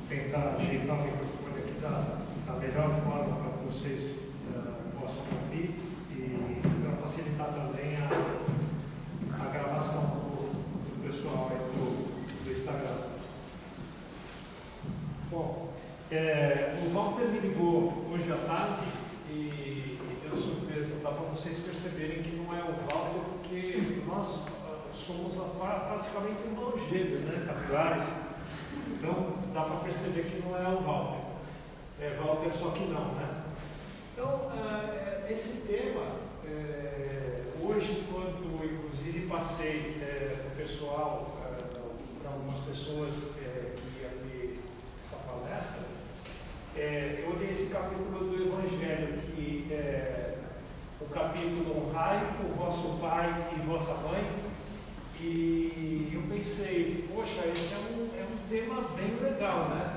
tentar ajeitar o microfone aqui da melhor forma para que vocês possam ouvir e para facilitar também a gravação do pessoal aí do Instagram. Bom, o Walter me ligou hoje à tarde e deu surpresa. Dá para vocês perceberem que não é o Walter, porque nós somos praticamente irmãos gêmeos, né? Capilares. Então dá para perceber que não é o Walter. É Walter, só que não, né? Então, esse tema, hoje, quando inclusive passei para o pessoal, para algumas pessoas que iam ver essa palestra, eu olhei esse capítulo do Evangelho, que o capítulo Honrai o vosso pai e vossa mãe, e eu pensei, poxa, esse é um tema bem legal, né?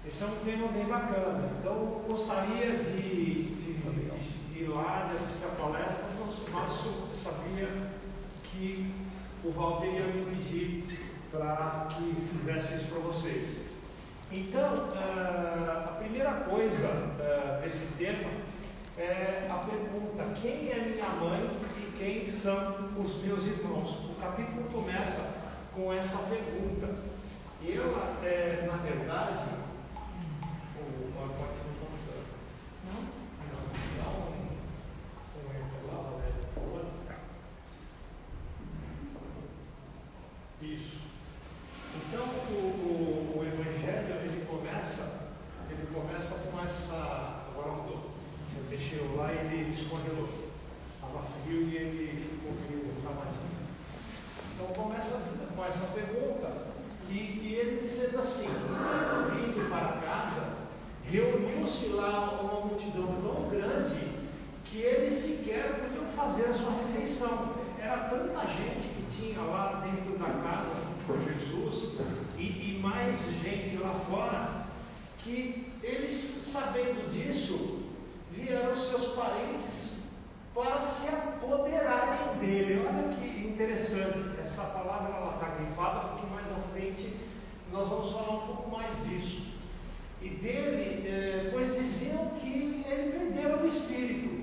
Esse é um tema bem bacana. Então, eu gostaria de ir lá, de assistir a palestra, mas eu sabia que o Walter ia me pedir para que fizesse isso para vocês. Então, a primeira coisa desse tema é a pergunta: quem é minha mãe e quem são os meus irmãos? O capítulo começa com essa pergunta. E ela, na verdade, isso. Então, o Evangelho, ele começa com essa. Agora mudou. Você deixou lá e ele descongelou. Estava frio e ele ficou meio travadinho. Então, começa com essa pergunta. E ele dizendo assim: vindo para casa, reuniu-se lá uma multidão tão grande que eles sequer podiam fazer a sua refeição. Era tanta gente que tinha lá dentro da casa com Jesus e mais gente lá fora, que eles, sabendo disso, vieram seus parentes para se apoderarem dele. Olha que interessante, essa palavra está grifada, porque mais à frente nós vamos falar um pouco mais disso. E dele, pois diziam que ele perdeu o espírito.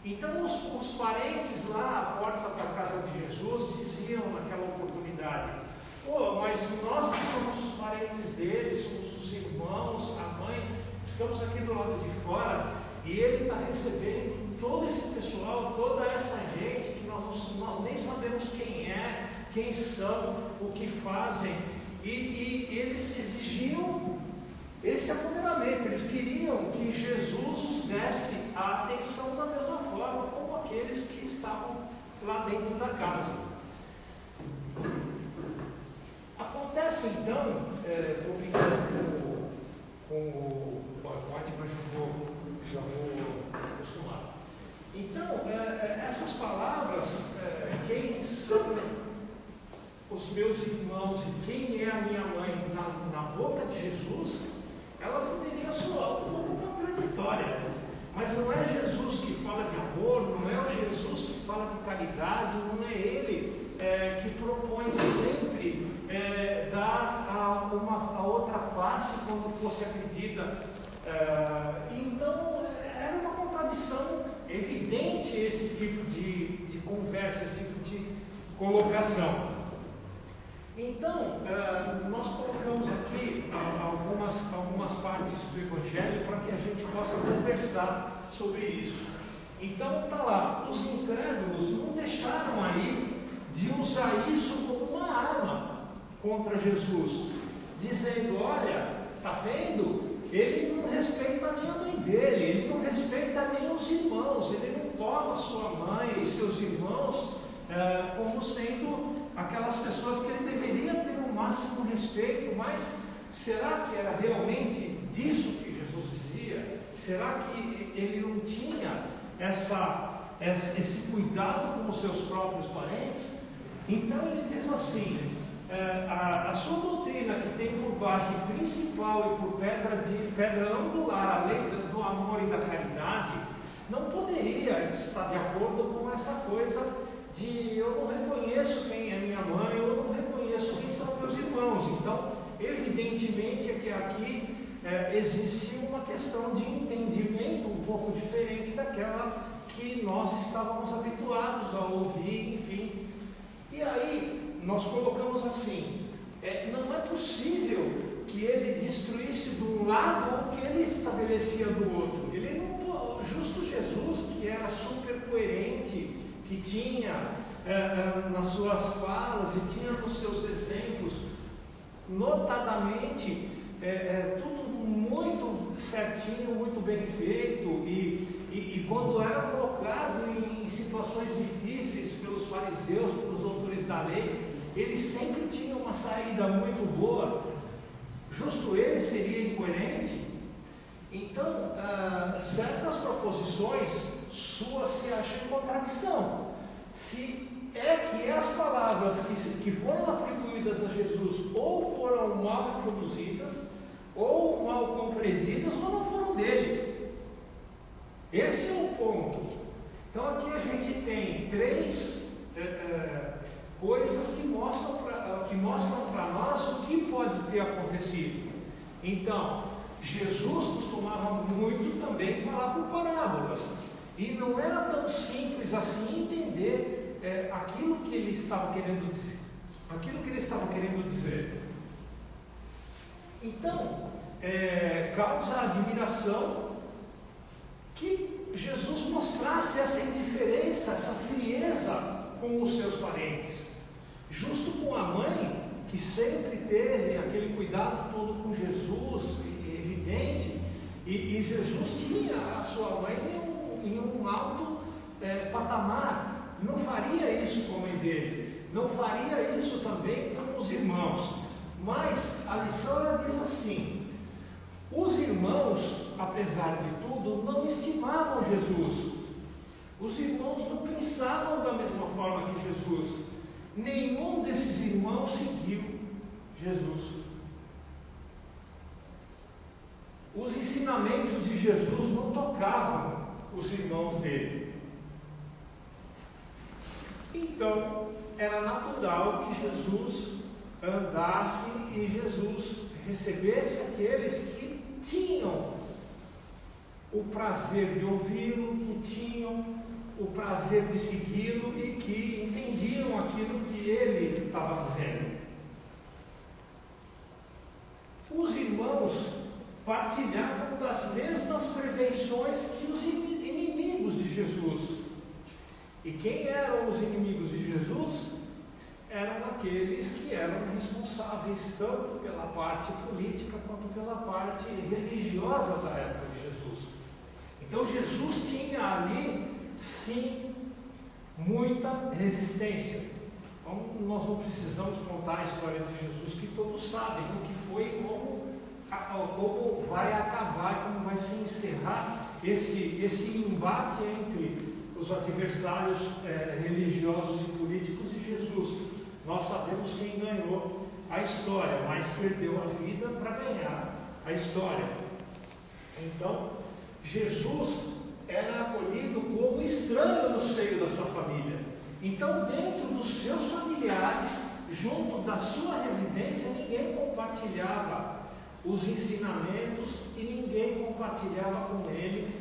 Então os parentes lá à porta da casa de Jesus diziam naquela oportunidade: mas nós que somos os parentes dele, somos os irmãos, a mãe, estamos aqui do lado de fora, e ele está recebendo todo esse pessoal, toda essa gente que nós nem sabemos quem é, quem são, o que fazem, e eles exigiam esse apoderamento. Eles queriam que Jesus os desse a atenção da mesma forma como aqueles que estavam lá dentro da casa. Acontece então, estou brincando com o PowerPoint, mas já vou acostumar. Então, essas palavras, quem são os meus irmãos e quem é a minha mãe, na boca de Jesus, ela poderia soar um pouco contraditória, mas não é Jesus que fala de amor, não é Jesus que fala de caridade, não é ele que propõe sempre dar a outra face quando fosse agredida. Então, era uma contradição evidente esse tipo de conversa, esse tipo de colocação. Então, nós colocamos aqui algumas partes do Evangelho para que a gente possa conversar sobre isso. Então, está lá, os incrédulos não deixaram aí de usar isso como uma arma contra Jesus, dizendo: olha, está vendo? Ele não respeita nem a mãe dele, ele não respeita nem os irmãos, ele não toma sua mãe e seus irmãos como sendo aquelas pessoas que ele deveria ter o máximo respeito. Mas será que era realmente disso que Jesus dizia? Será que ele não tinha esse cuidado com os seus próprios parentes? Então ele diz assim: a sua doutrina, que tem por base principal e por pedra angular a lei do amor e da caridade, não poderia estar de acordo com essa coisa de eu não reconheço quem é minha mãe, eu não reconheço quem são meus irmãos. Então, evidentemente, que aqui existe uma questão de entendimento um pouco diferente daquela que nós estávamos habituados a ouvir, enfim. E aí nós colocamos assim, não é possível que ele destruísse de um lado o que ele estabelecia do outro. Ele não, justo Jesus, que era super coerente, que tinha nas suas falas e tinha nos seus exemplos, notadamente, tudo muito certinho, muito bem feito, e quando era colocado em situações difíceis pelos fariseus, pelos doutores da lei, ele sempre tinha uma saída muito boa. Justo ele seria incoerente? Então, certas proposições suas se acham em contradição. Se é que as palavras que foram atribuídas a Jesus ou foram mal reproduzidas, ou mal compreendidas, ou não foram dele. Esse é o ponto. Então aqui a gente tem três coisas que mostram para nós o que pode ter acontecido. Então, Jesus costumava muito também falar por parábolas, e não era tão simples assim entender aquilo que ele estava querendo dizer. Então, causa admiração que Jesus mostrasse essa indiferença, essa frieza com os seus parentes, justo com a mãe, que sempre teve aquele cuidado todo com Jesus, evidente, e Jesus tinha a sua mãe em um alto patamar. Não faria isso com a mãe dele, não faria isso também com os irmãos. Mas a lição ela diz assim: os irmãos, apesar de tudo, não estimavam Jesus. Os irmãos não pensavam da mesma forma que Jesus. Nenhum desses irmãos seguiu Jesus. Os ensinamentos de Jesus não tocavam os irmãos dele. Então, era natural que Jesus andasse e Jesus recebesse aqueles que tinham o prazer de ouvi-lo, que tinham o prazer de segui-lo e que entendiam aquilo que ele estava dizendo. Os irmãos partilhavam das mesmas prevenções que os inimigos de Jesus. E quem eram os inimigos de Jesus? Eram aqueles que eram responsáveis tanto pela parte política quanto pela parte religiosa da época de Jesus. Então Jesus tinha ali, sim, muita resistência. Então, nós não precisamos contar a história de Jesus, que todos sabem o que foi e como vai acabar, como vai se encerrar esse embate entre os adversários religiosos e políticos e Jesus. Nós sabemos quem ganhou a história, mas perdeu a vida para ganhar a história. Então, Jesus era acolhido como estranho no seio da sua família. Então, dentro dos seus familiares, junto da sua residência, ninguém compartilhava os ensinamentos e ninguém compartilhava com ele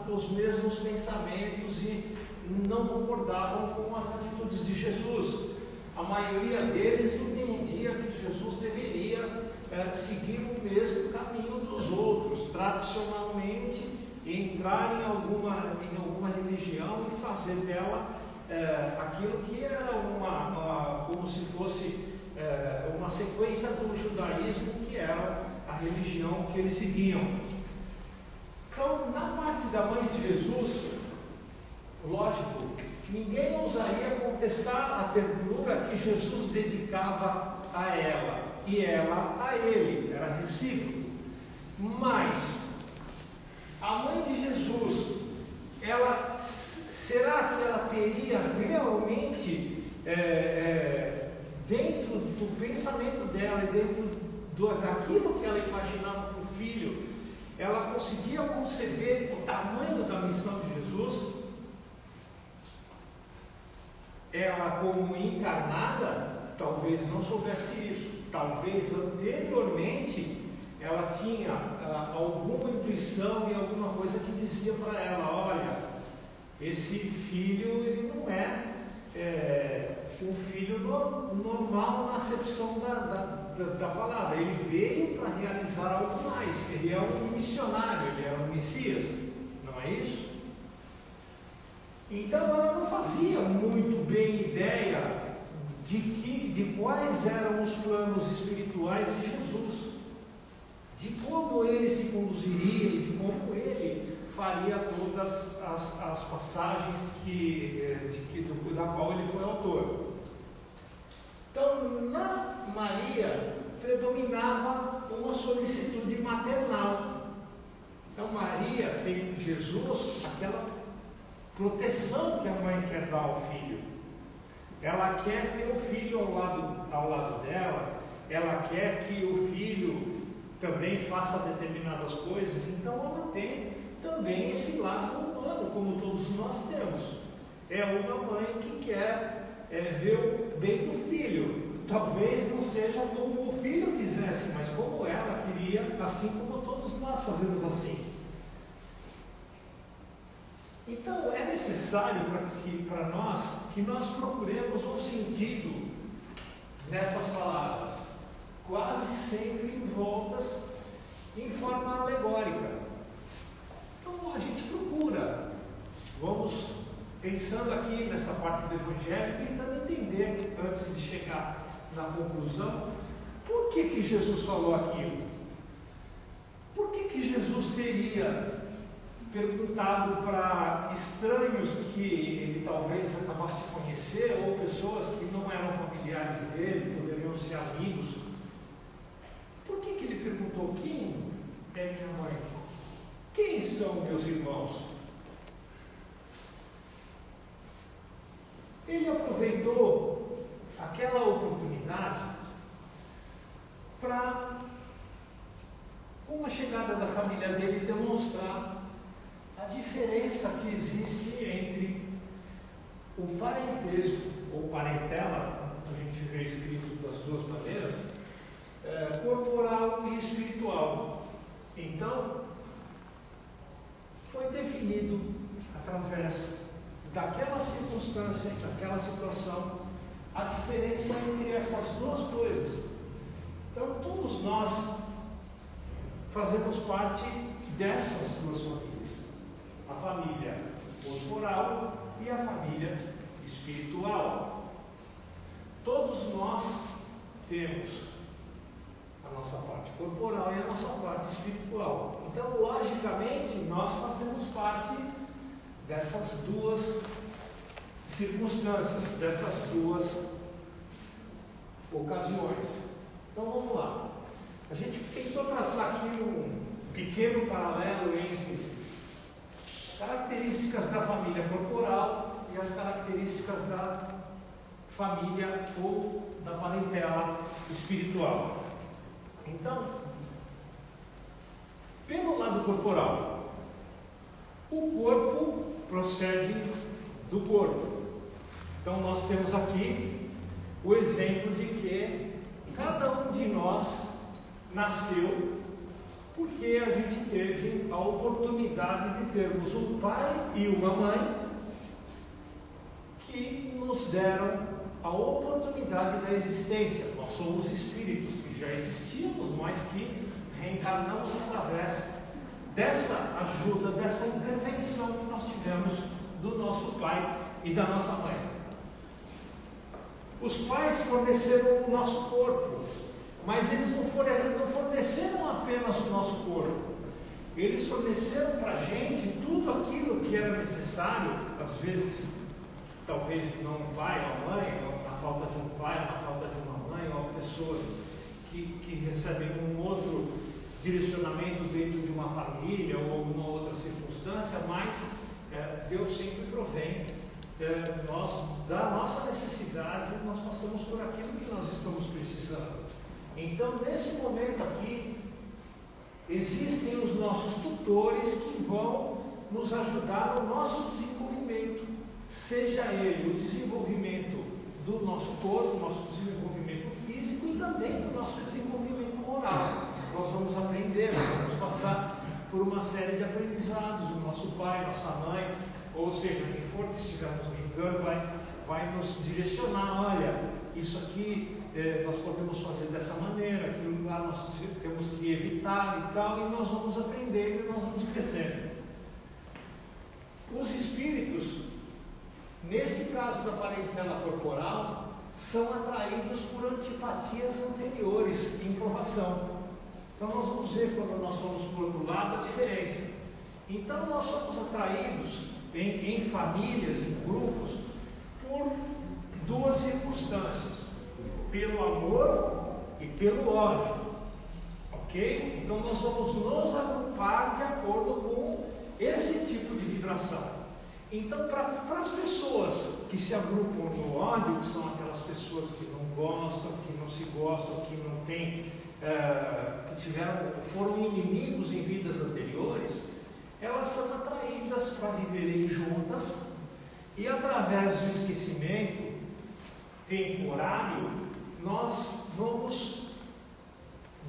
os mesmos pensamentos e não concordavam com as atitudes de Jesus. A maioria deles entendia que Jesus deveria seguir o mesmo caminho dos outros, tradicionalmente, entrar em alguma religião e fazer dela aquilo que era como se fosse uma sequência do judaísmo, que era a religião que eles seguiam. Então, na parte da mãe de Jesus, lógico, ninguém ousaria contestar a ternura que Jesus dedicava a ela e ela a ele, era recíproco. Mas a mãe de Jesus, será que ela teria realmente dentro do pensamento dela e dentro daquilo que ela imaginava para o filho, ela conseguia conceber o tamanho da missão de Jesus? Ela, como encarnada, talvez não soubesse isso. Talvez anteriormente ela tinha alguma intuição e alguma coisa que dizia para ela: olha, esse filho ele não é um filho normal na acepção da palavra. Ele veio para realizar algo mais. Ele é um missionário, ele é um Messias, não é isso? Então ela não fazia muito bem ideia de quais eram os planos espirituais de Jesus, de como ele se conduziria, de como ele faria todas as passagens da qual ele foi autor. Então, na Maria predominava uma solicitude maternal. Então, Maria tem em Jesus aquela proteção que a mãe quer dar ao filho. Ela quer ter o filho ao lado dela, ela quer que o filho também faça determinadas coisas. Então, ela tem também esse lado humano, como todos nós temos. É uma mãe que quer ver o bem do filho. Talvez não seja como o filho quisesse, mas como ela queria, assim como todos nós fazemos assim. Então é necessário para nós que nós procuremos um sentido nessas palavras, quase sempre envoltas em forma alegórica. Então a gente procura, vamos pensando aqui nessa parte do Evangelho, tentando entender, antes de chegar na conclusão, por que Jesus falou aquilo? Por que Jesus teria perguntado para estranhos que ele talvez acabasse de conhecer, ou pessoas que não eram familiares dele, poderiam ser amigos? Por que ele perguntou: quem é minha mãe? Quem são meus irmãos? Ele aproveitou aquela oportunidade para, com a chegada da família dele, demonstrar a diferença que existe entre o parentesco ou parentela, a gente vê escrito das duas maneiras, corporal e espiritual. Então, foi definido através daquela circunstância, daquela situação, a diferença entre essas duas coisas. Então, todos nós fazemos parte dessas duas famílias: a família corporal e a família espiritual. Todos nós temos a nossa parte corporal e a nossa parte espiritual. Então, logicamente, nós fazemos parte dessas duas circunstâncias, dessas duas ocasiões. Então vamos lá. A gente tentou traçar aqui um pequeno paralelo entre características da família corporal e as características da família ou da parentela espiritual. Então, pelo lado corporal, o corpo procede do corpo. Então nós temos aqui o exemplo de que cada um de nós nasceu porque a gente teve a oportunidade de termos um pai e uma mãe que nos deram a oportunidade da existência. Nós somos espíritos que já existíamos, mas que reencarnamos através dessa ajuda, dessa intervenção que nós tivemos do nosso pai e da nossa mãe. Os pais forneceram o nosso corpo, mas eles não forneceram apenas o nosso corpo. Eles forneceram para a gente tudo aquilo que era necessário, às vezes, talvez não o pai ou a mãe, ou na falta de um pai, ou na falta de uma mãe, ou pessoas que recebem um outro direcionamento dentro de uma família ou alguma outra circunstância, mas Deus sempre provém da nossa necessidade. Nós passamos por aquilo que nós estamos precisando. Então, nesse momento aqui, existem os nossos tutores que vão nos ajudar no nosso desenvolvimento, seja ele o desenvolvimento do nosso corpo, nosso desenvolvimento físico e também do nosso desenvolvimento moral. Nós vamos aprender por uma série de aprendizados. O nosso pai, nossa mãe, ou seja, quem for que estivermos julgando, vai nos direcionar. Olha, isso aqui nós podemos fazer dessa maneira, aquilo lá nós temos que evitar e tal, e nós vamos aprendendo e nós vamos crescendo. Os espíritos, nesse caso da parentela corporal, são atraídos por antipatias anteriores em provação. Então nós vamos ver quando nós somos para o outro lado a diferença. Então nós somos atraídos em famílias, em grupos, por duas circunstâncias: pelo amor e pelo ódio. Ok? Então nós vamos nos agrupar de acordo com esse tipo de vibração. Então, para as pessoas que se agrupam no ódio, que são aquelas pessoas que não gostam, que não se gostam, que não têm, que foram inimigos em vidas anteriores, elas são atraídas para viverem juntas, e através do esquecimento temporário, nós vamos,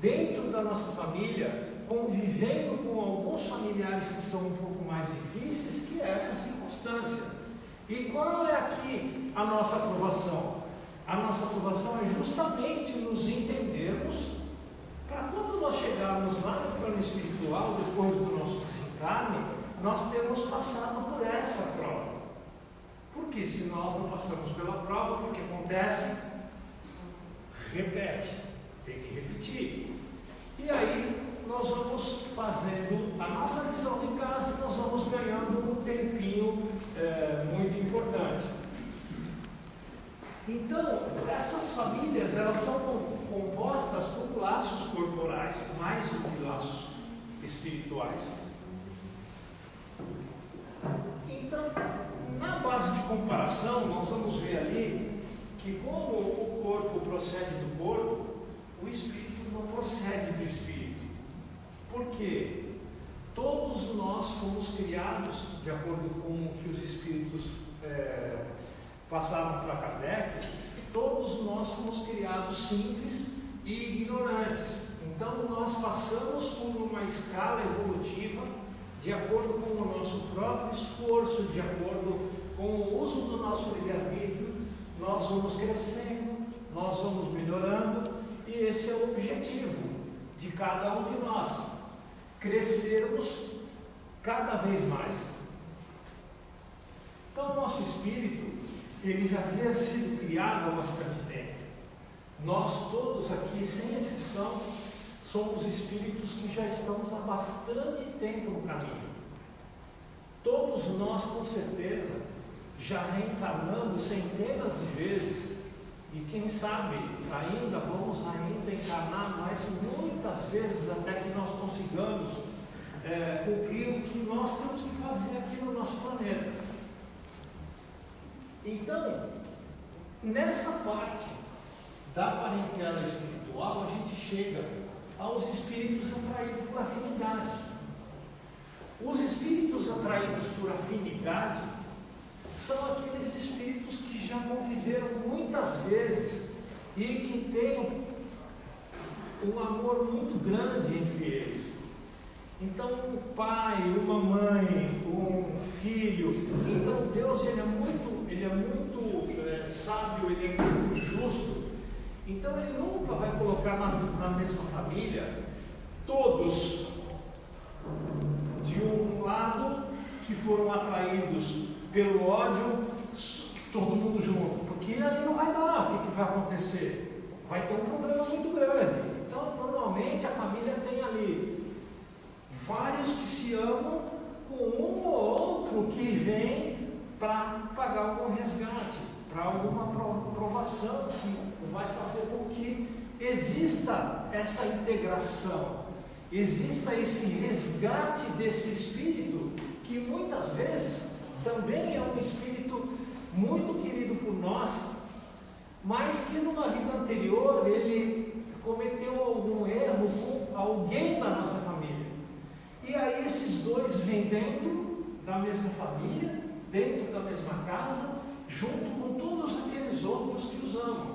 dentro da nossa família, convivendo com alguns familiares que são um pouco mais difíceis que essa circunstância. E qual é aqui a nossa aprovação? A nossa aprovação é justamente nos entendermos para quando nós chegarmos lá no plano espiritual, depois do nosso desencarne, nós temos passado por essa prova. Porque se nós não passamos pela prova, o que acontece? Repete, tem que repetir. E aí nós vamos fazendo a nossa lição de casa e nós vamos ganhando um tempinho muito importante. Então, essas famílias, elas são compostas por laços corporais, mais do que laços espirituais. Então, na base de comparação, nós vamos ver ali que como o corpo procede do corpo, o espírito não procede do espírito. Porque todos nós fomos criados, de acordo com o que os espíritos passaram para Kardec, todos nós fomos criados simples e ignorantes. Então nós passamos por uma escala evolutiva de acordo com o nosso próprio esforço, de acordo com o uso do nosso livre-arbítrio, nós vamos crescendo, nós vamos melhorando, e esse é o objetivo de cada um de nós. Crescermos cada vez mais. Então o nosso espírito, ele já havia sido criado há bastante tempo. Nós todos aqui, sem exceção, somos espíritos que já estamos há bastante tempo no caminho. Todos nós, com certeza, já reencarnamos centenas de vezes, e quem sabe ainda vamos encarnar mais muitas vezes até que nós consigamos cumprir o que nós temos que fazer aqui no nosso planeta. Então, nessa parte da parentela espiritual, a gente chega aos espíritos atraídos por afinidade. Os espíritos atraídos por afinidade são aqueles espíritos que já conviveram muitas vezes e que têm um amor muito grande entre eles. Então, um pai, uma mãe, um filho. Então, Deus ele é muito sábio, ele é muito justo. Então, ele nunca vai colocar na mesma família todos de um lado que foram atraídos pelo ódio, todo mundo junto, porque aí não vai dar. O que vai acontecer? Vai ter um problema muito grande. Então, normalmente a família tem ali vários que se amam, com um ou outro que vem para pagar algum resgate, para alguma provação que vai fazer com que exista essa integração, exista esse resgate desse espírito, que muitas vezes também é um espírito muito querido por nós, mas que numa vida anterior ele cometeu algum erro com alguém da nossa família. E aí esses dois vêm dentro da mesma família, dentro da mesma casa, junto com todos aqueles outros que os amam.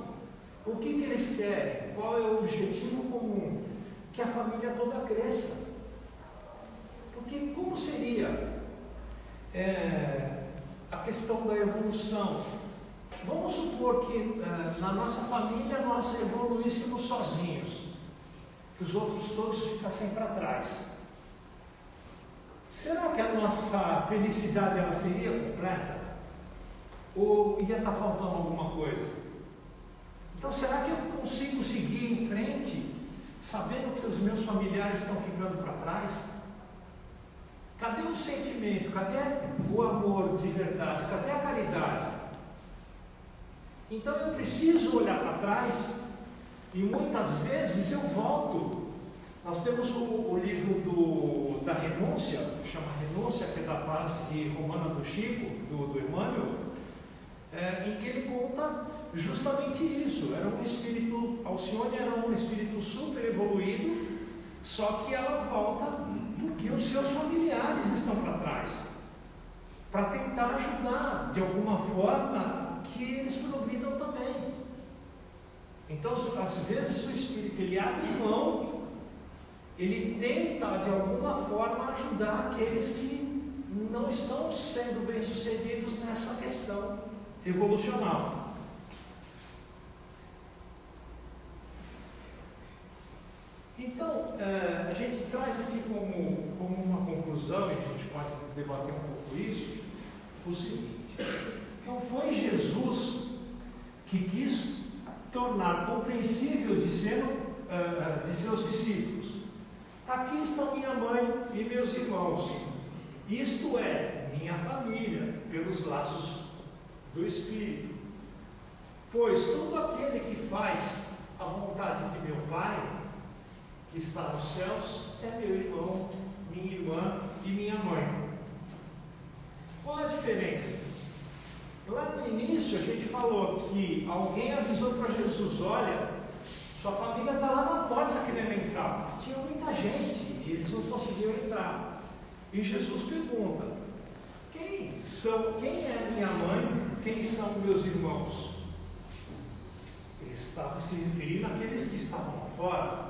O que eles querem? Qual é o objetivo comum? Que a família toda cresça. a questão da evolução. Vamos supor que na nossa família nós evoluíssemos sozinhos, que os outros todos ficassem para trás. Será que a nossa felicidade ela seria completa? Ou ia estar faltando alguma coisa? Então, será que eu consigo seguir em frente, sabendo que os meus familiares estão ficando para trás? Cadê o sentimento? Cadê o amor de verdade? Cadê a caridade? Então, eu preciso olhar para trás e muitas vezes eu volto. Nós temos o livro da renúncia, que chama Renúncia, que é da fase romana do Chico, do Emmanuel, em que ele conta justamente isso. Era um espírito, Alcione era um espírito super evoluído, só que ela volta porque os seus familiares estão para trás, para tentar ajudar de alguma forma que eles progridam também. Então, às vezes o espírito ele abre mão, ele tenta de alguma forma ajudar aqueles que não estão sendo bem-sucedidos nessa questão evolucional. Então, a gente traz aqui como uma conclusão, e a gente pode debater um pouco isso, o seguinte: não foi Jesus que quis tornar compreensível dizendo de seus discípulos: aqui estão minha mãe e meus irmãos, isto é, minha família, pelos laços do Espírito. Pois todo aquele que faz a vontade de meu Pai, que está nos céus, é meu irmão, minha irmã e minha mãe. Qual a diferença? Lá no início a gente falou que alguém avisou para Jesus: olha, sua família está lá na porta querendo entrar. Tinha muita gente e eles não conseguiam entrar. E Jesus pergunta: quem é minha mãe? Quem são meus irmãos? Ele estava se referindo àqueles que estavam lá fora.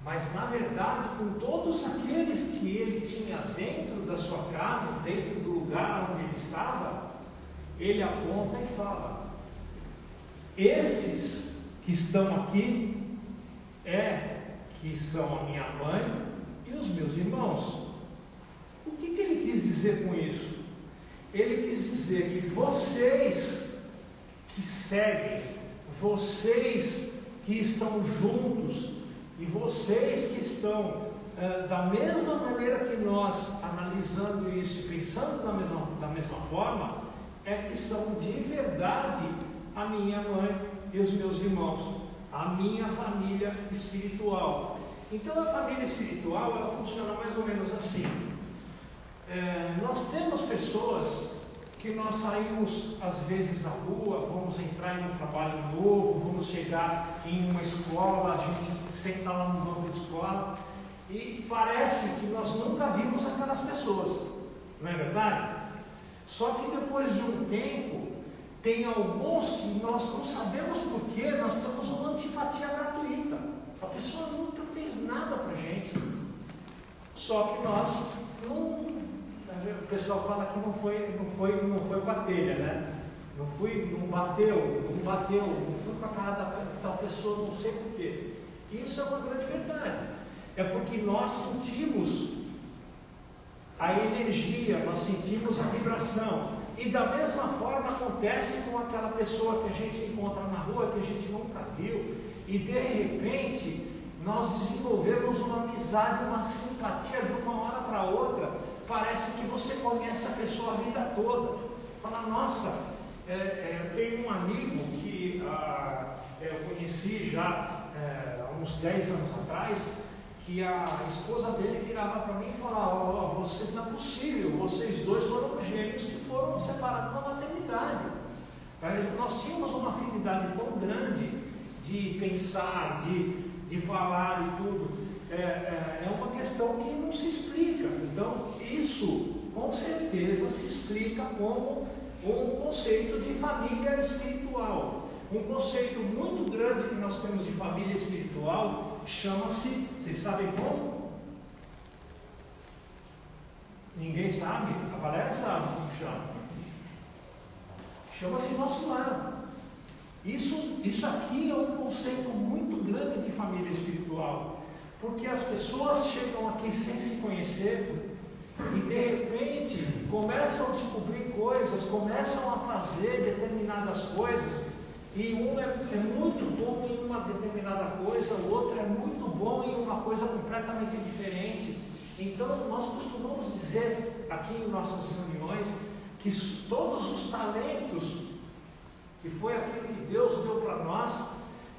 Mas na verdade, com todos aqueles que ele tinha dentro da sua casa, dentro do lugar onde ele estava, ele aponta e fala: esses que estão aqui que são a minha mãe e os meus irmãos. O que ele quis dizer com isso? Ele quis dizer que vocês que seguem, vocês que estão juntos e vocês que estão da mesma maneira que nós, analisando isso e pensando da mesma forma, é que são de verdade a minha mãe e os meus irmãos, a minha família espiritual. Então a família espiritual ela funciona mais ou menos assim. Nós temos pessoas que nós saímos às vezes à rua, vamos entrar em um trabalho novo, vamos chegar em uma escola, a gente senta lá no banco de escola e parece que nós nunca vimos aquelas pessoas, não é verdade? Só que depois de um tempo, tem alguns que nós não sabemos porquê, nós temos uma antipatia gratuita. A pessoa nunca fez nada para a gente, só que nós não. O pessoal fala que não foi com a telha, né? Não bateu, não fui com a cara da tal pessoa, não sei porquê. Isso é uma grande verdade. É porque nós sentimos a energia, nós sentimos a vibração. E da mesma forma acontece com aquela pessoa que a gente encontra na rua, que a gente nunca viu, e de repente nós desenvolvemos uma amizade, uma simpatia de uma hora para outra. Parece que você conhece a pessoa a vida toda. Fala: nossa, eu tenho um amigo que eu conheci já há uns 10 anos atrás, que a esposa dele virava para mim e falava: vocês, não é possível, vocês dois foram gêmeos que foram separados na maternidade. Nós tínhamos uma afinidade tão grande de pensar, de falar e tudo. É uma questão que não se explica. Então, isso com certeza se explica como um conceito de família espiritual. Um conceito muito grande que nós temos de família espiritual chama-se, vocês sabem como? Ninguém sabe? A Valéria sabe como chama. Chama-se nosso lar. Isso aqui é um conceito muito grande de família espiritual, porque as pessoas chegam aqui sem se conhecer e de repente começam a descobrir coisas, começam a fazer determinadas coisas, e um é muito bom em uma determinada coisa, o outro é muito bom em uma coisa completamente diferente. Então nós costumamos dizer aqui em nossas reuniões que todos os talentos, que foi aquilo que Deus deu para nós,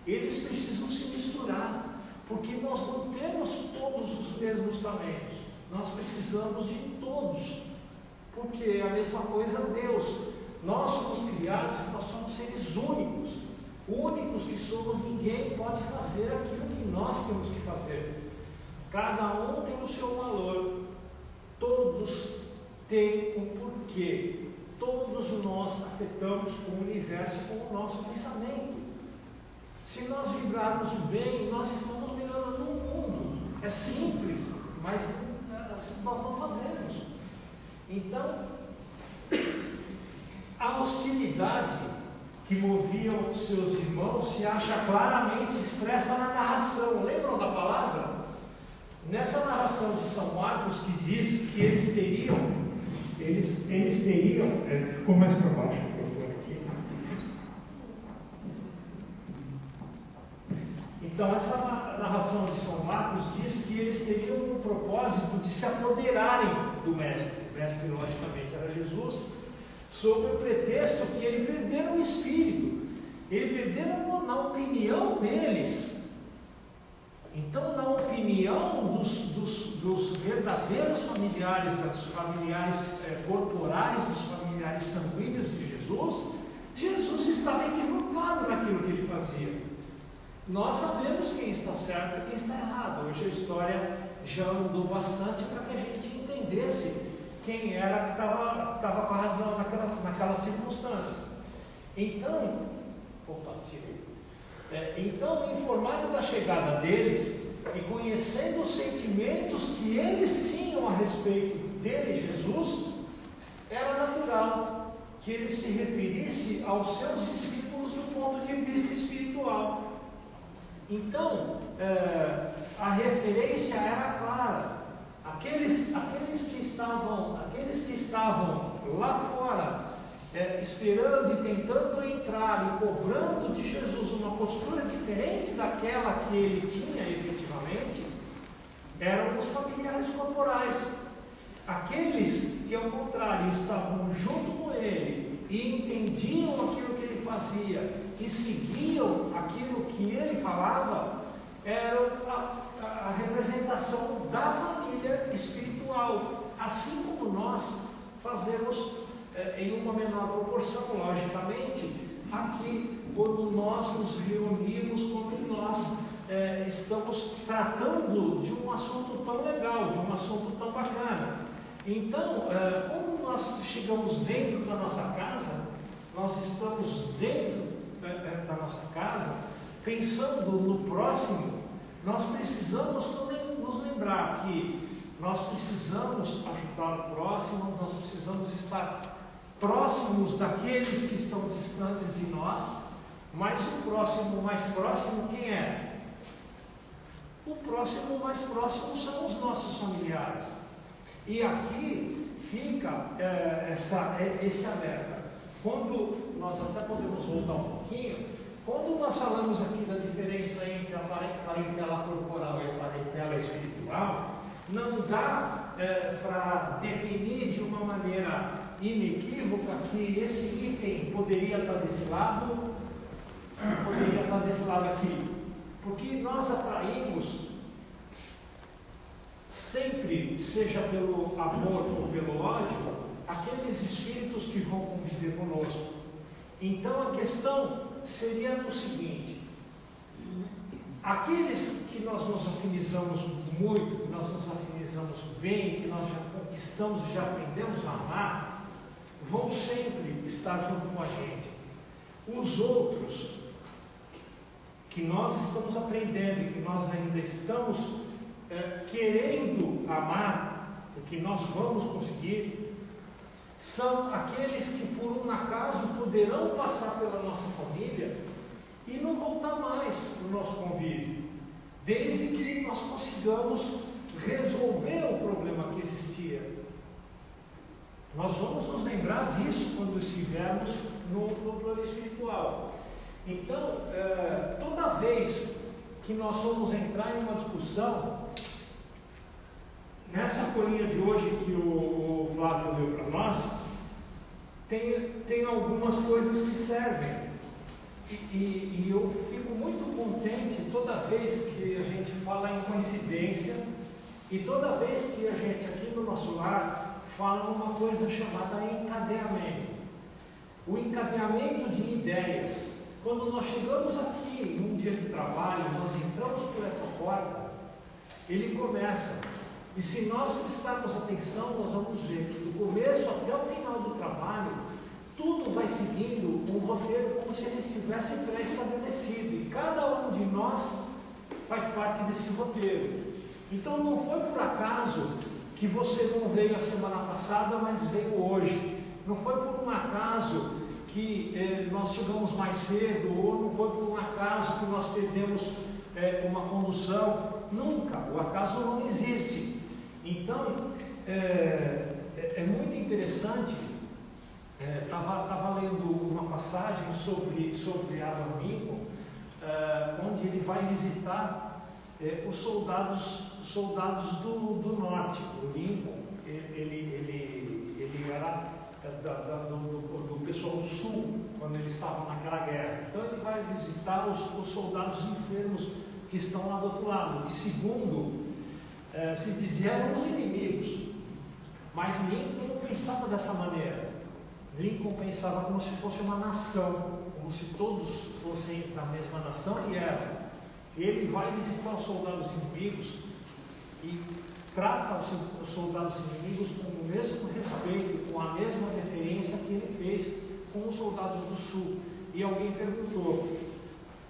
eles precisam se misturar, porque nós não temos todos os mesmos talentos, nós precisamos de todos, porque é a mesma coisa Deus. Nós somos criados, nós somos seres únicos que somos. Ninguém pode fazer aquilo que nós temos que fazer. Cada um tem o seu valor, todos têm um porquê. Todos nós afetamos o universo com o nosso pensamento. Se nós vibrarmos bem, nós estamos melhorando o mundo. É simples, mas nós não fazemos. Então, a hostilidade que movia os seus irmãos se acha claramente expressa na narração. Lembram da palavra? Nessa narração de São Marcos, que diz que eles teriam, ficou mais para baixo o microfone aqui. Então, essa narração de São Marcos diz que eles teriam um propósito de se apoderarem do Mestre. O Mestre, logicamente, era Jesus, sob o pretexto que ele perderam o espírito, ele perderam na opinião deles. Então, na opinião dos verdadeiros familiares, dos familiares corporais, dos familiares sanguíneos de Jesus, Jesus estava equivocado naquilo que ele fazia. Nós sabemos quem está certo e quem está errado. Hoje a história já mudou bastante para que a gente entendesse quem era que estava com a razão naquela circunstância. Então, informado da chegada deles e conhecendo os sentimentos que eles tinham a respeito dele, Jesus, era natural que ele se referisse aos seus discípulos do ponto de vista espiritual. Então, a referência era clara. Aqueles que estavam lá fora, esperando e tentando entrar e cobrando de Jesus uma postura diferente daquela que ele tinha efetivamente, eram os familiares corporais. Aqueles que, ao contrário, estavam junto com ele e entendiam aquilo que ele fazia e seguiam aquilo que ele falava, eram a representação da família espiritual, assim como nós fazemos em uma menor proporção, logicamente, aqui, quando nós nos reunimos, quando nós estamos tratando de um assunto tão legal, de um assunto tão bacana. Então, quando nós chegamos dentro da nossa casa, nós estamos dentro da nossa casa, pensando no próximo, nós precisamos nos lembrar que nós precisamos ajudar o próximo, nós precisamos estar próximos daqueles que estão distantes de nós, mas o próximo mais próximo quem é? O próximo mais próximo são os nossos familiares. E aqui fica esse alerta. Quando nós até podemos voltar um pouquinho, quando nós falamos aqui da diferença entre a parentela corporal e a parentela espiritual, não dá para definir de uma maneira inequívoca que esse item poderia estar desse lado, poderia estar desse lado aqui, porque nós atraímos sempre, seja pelo amor ou pelo ódio, aqueles espíritos que vão conviver conosco. Então a questão seria o seguinte: aqueles que nós nos afinizamos muito, que nós nos afinizamos bem, que nós já conquistamos e já aprendemos a amar, vão sempre estar junto com a gente. Os outros, que nós estamos aprendendo e que nós ainda estamos querendo amar, o que nós vamos conseguir, são aqueles que por um acaso poderão passar pela nossa família e não voltar mais no nosso convívio, desde que nós consigamos resolver o problema que existia. Nós vamos nos lembrar disso quando estivermos no plano espiritual. Então, toda vez que nós vamos entrar em uma discussão, nessa folhinha de hoje que o Flávio deu para nós, tem algumas coisas que servem. E eu fico muito contente toda vez que a gente fala em coincidência e toda vez que a gente aqui no nosso lar fala uma coisa chamada encadeamento. O encadeamento de ideias. Quando nós chegamos aqui num dia de trabalho, nós entramos por essa porta, ele começa. E se nós prestarmos atenção, nós vamos ver que do começo até o final do trabalho, tudo vai seguindo um roteiro como se ele estivesse pré-estabelecido. E cada um de nós faz parte desse roteiro. Então não foi por acaso que você não veio a semana passada, mas veio hoje. Não foi por um acaso que nós chegamos mais cedo, ou não foi por um acaso que nós perdemos uma condução. Nunca, o acaso não existe. Então, é muito interessante. Estava lendo uma passagem sobre Abraham Lincoln, onde ele vai visitar os soldados do norte. O Lincoln, ele era do pessoal do sul, quando eles estavam naquela guerra. Então ele vai visitar os soldados enfermos que estão lá do outro lado, que segundo se dizia eram os inimigos. Mas Lincoln não pensava dessa maneira. Lincoln pensava como se fosse uma nação, como se todos fossem da mesma nação, e eram. Ele vai visitar os soldados inimigos e trata os soldados inimigos com o mesmo respeito, com a mesma deferência que ele fez com os soldados do sul. E alguém perguntou: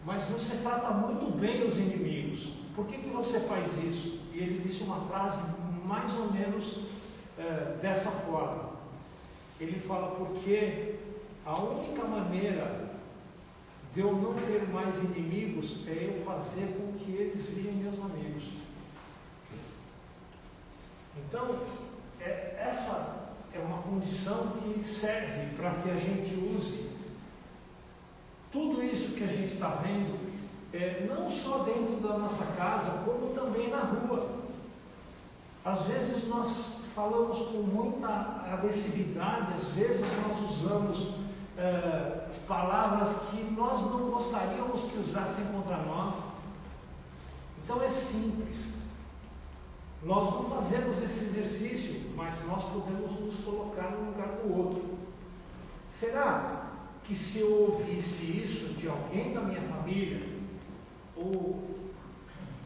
mas você trata muito bem os inimigos, por que você faz isso? E ele disse uma frase mais ou menos dessa forma. Ele fala: porque a única maneira de eu não ter mais inimigos é eu fazer com que eles virem meus amigos. Então, essa é uma condição que serve para que a gente use tudo isso que a gente está vendo, não só dentro da nossa casa, como também na rua. Às vezes nós falamos com muita agressividade, às vezes nós usamos palavras que nós não gostaríamos que usassem contra nós. Então é simples. Nós não fazemos esse exercício, mas nós podemos nos colocar no lugar do outro. Será que se eu ouvisse isso de alguém da minha família, ou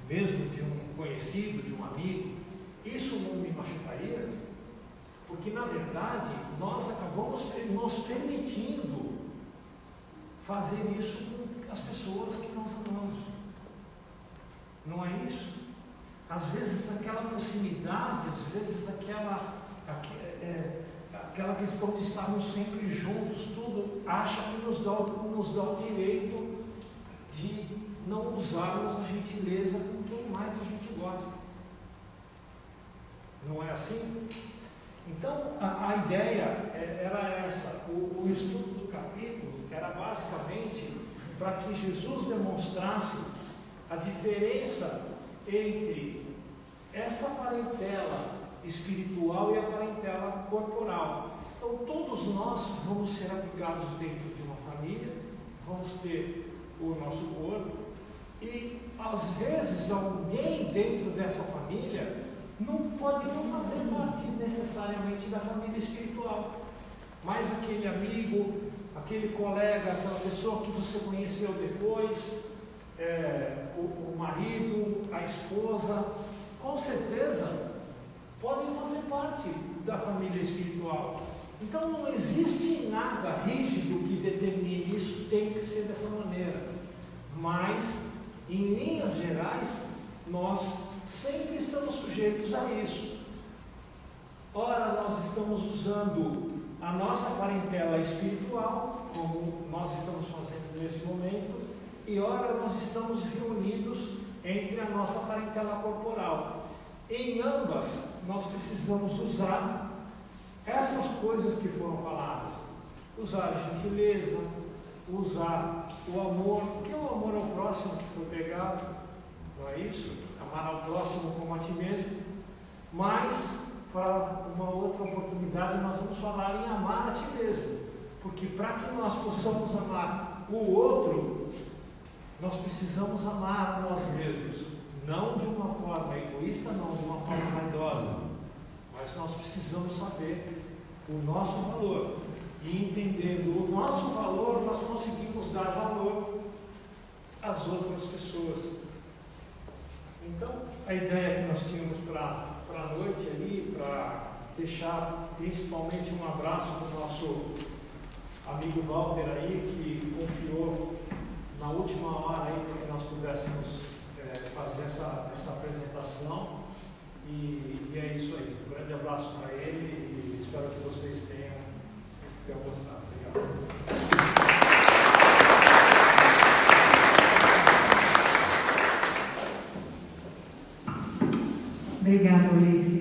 mesmo de um conhecido, de um amigo, isso não me machucaria? Porque na verdade nós acabamos nos permitindo fazer isso com as pessoas que nós amamos. Não é isso? Às vezes aquela proximidade, às vezes aquela questão de estarmos sempre juntos, tudo, acha que nos dá o direito de não usarmos a gentileza com quem mais a gente gosta. Não é assim? Então a ideia era essa. O estudo do capítulo era basicamente para que Jesus demonstrasse a diferença entre essa parentela espiritual e a parentela corporal. Então todos nós vamos ser abrigados dentro de uma família, vamos ter o nosso corpo, e às vezes alguém dentro dessa família pode não fazer parte necessariamente da família espiritual, mas aquele amigo, aquele colega, aquela pessoa que você conheceu depois, o marido, a esposa, com certeza podem fazer parte da família espiritual. Então não existe nada rígido que determine isso, tem que ser dessa maneira, mas em linhas gerais nós sempre estamos sujeitos a isso. ora nós estamos usando a nossa parentela espiritual, como nós estamos fazendo nesse momento, e ora nós estamos reunidos entre a nossa parentela corporal. Em ambas, nós precisamos usar essas coisas que foram faladas. Usar a gentileza, usar o amor, porque o amor ao próximo que foi pregado, não é isso? Amar ao próximo como a ti mesmo. Mas, para uma outra oportunidade, nós vamos falar em amar a ti mesmo. Porque para que nós possamos amar o outro, nós precisamos amar a nós mesmos. Não de uma forma egoísta, não de uma forma vaidosa. Mas nós precisamos saber o nosso valor. E entendendo o nosso valor, nós conseguimos dar valor às outras pessoas. Então, a ideia que nós tínhamos para a noite ali, para deixar principalmente um abraço para o nosso amigo Walter aí, que confiou na última hora aí para que nós pudéssemos fazer essa apresentação. E é isso aí. Um grande abraço para ele e espero que vocês tenham gostado. Obrigado. Obrigada, Ulisses.